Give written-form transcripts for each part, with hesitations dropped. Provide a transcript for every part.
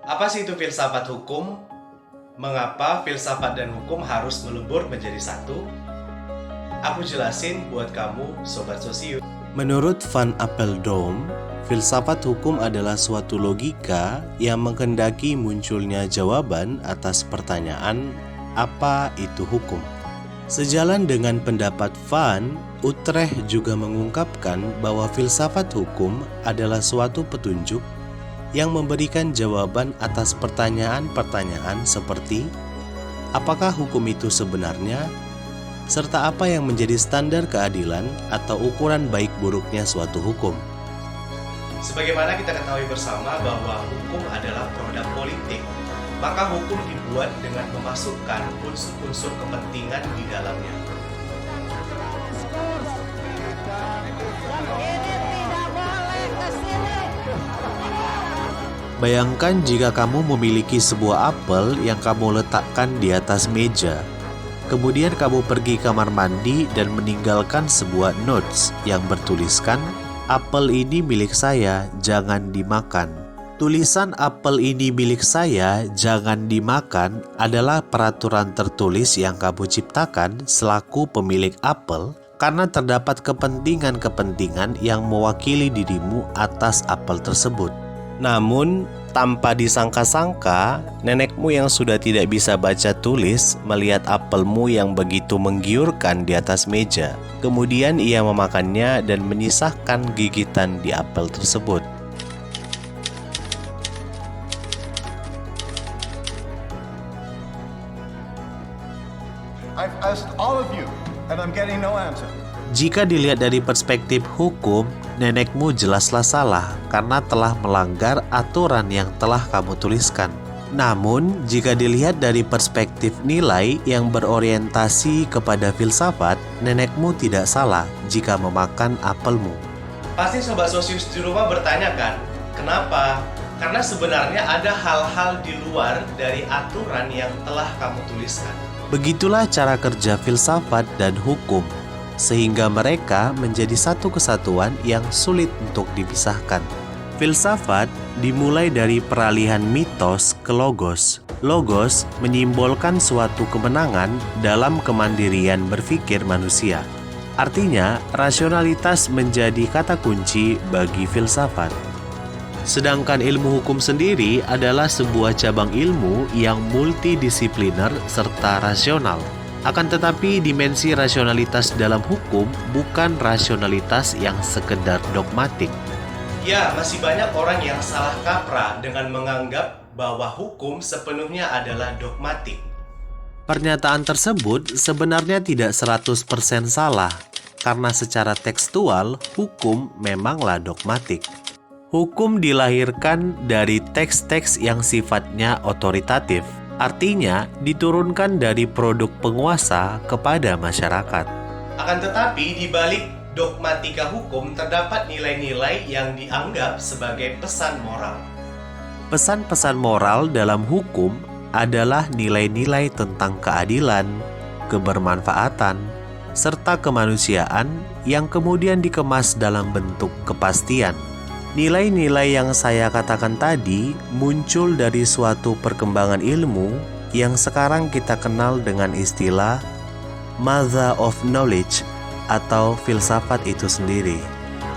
Apa sih itu filsafat hukum? Mengapa filsafat dan hukum harus melebur menjadi satu? Aku jelasin buat kamu, Sobat Sosius. Menurut Van Apeldoorn, filsafat hukum adalah suatu logika yang menghendaki munculnya jawaban atas pertanyaan apa itu hukum. Sejalan dengan pendapat Van, Utrecht juga mengungkapkan bahwa filsafat hukum adalah suatu petunjuk yang memberikan jawaban atas pertanyaan-pertanyaan seperti apakah hukum itu sebenarnya, serta apa yang menjadi standar keadilan atau ukuran baik buruknya suatu hukum. Sebagaimana kita ketahui bersama bahwa hukum adalah produk politik, maka hukum dibuat dengan memasukkan unsur-unsur kepentingan di dalamnya. Bayangkan jika kamu memiliki sebuah apel yang kamu letakkan di atas meja. Kemudian kamu pergi kamar mandi dan meninggalkan sebuah notes yang bertuliskan, "Apel ini milik saya, jangan dimakan." Tulisan "apel ini milik saya, jangan dimakan" adalah peraturan tertulis yang kamu ciptakan selaku pemilik apel karena terdapat kepentingan-kepentingan yang mewakili dirimu atas apel tersebut. Namun, tanpa disangka-sangka, nenekmu yang sudah tidak bisa baca tulis melihat apelmu yang begitu menggiurkan di atas meja. Kemudian ia memakannya dan menyisahkan gigitan di apel tersebut. I've asked all of you, and I'm getting no answer. Jika dilihat dari perspektif hukum, nenekmu jelaslah salah karena telah melanggar aturan yang telah kamu tuliskan. Namun, jika dilihat dari perspektif nilai yang berorientasi kepada filsafat, nenekmu tidak salah jika memakan apelmu. Pasti Sobat Sosius di rumah bertanya kan, kenapa? Karena sebenarnya ada hal-hal di luar dari aturan yang telah kamu tuliskan. Begitulah cara kerja filsafat dan hukum, sehingga mereka menjadi satu kesatuan yang sulit untuk dipisahkan. Filsafat dimulai dari peralihan mitos ke logos. Logos menyimbolkan suatu kemenangan dalam kemandirian berpikir manusia. Artinya, rasionalitas menjadi kata kunci bagi filsafat. Sedangkan ilmu hukum sendiri adalah sebuah cabang ilmu yang multidisipliner serta rasional. Akan tetapi dimensi rasionalitas dalam hukum bukan rasionalitas yang sekedar dogmatik. Ya, masih banyak orang yang salah kaprah dengan menganggap bahwa hukum sepenuhnya adalah dogmatik. Pernyataan tersebut sebenarnya tidak 100% salah, karena secara tekstual hukum memanglah dogmatik. Hukum dilahirkan dari teks-teks yang sifatnya otoritatif. Artinya, diturunkan dari produk penguasa kepada masyarakat. Akan tetapi, di balik dogmatika hukum terdapat nilai-nilai yang dianggap sebagai pesan moral. Pesan-pesan moral dalam hukum adalah nilai-nilai tentang keadilan, kebermanfaatan, serta kemanusiaan yang kemudian dikemas dalam bentuk kepastian. Nilai-nilai yang saya katakan tadi muncul dari suatu perkembangan ilmu yang sekarang kita kenal dengan istilah Mother of Knowledge atau filsafat itu sendiri.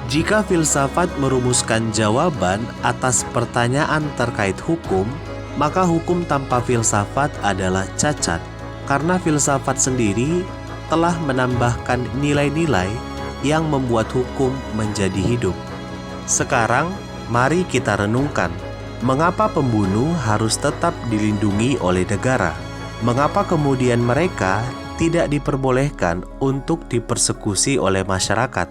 Jika filsafat merumuskan jawaban atas pertanyaan terkait hukum, maka hukum tanpa filsafat adalah cacat, karena filsafat sendiri telah menambahkan nilai-nilai yang membuat hukum menjadi hidup. Sekarang, mari kita renungkan, mengapa pembunuh harus tetap dilindungi oleh negara? Mengapa kemudian mereka tidak diperbolehkan untuk dipersekusi oleh masyarakat?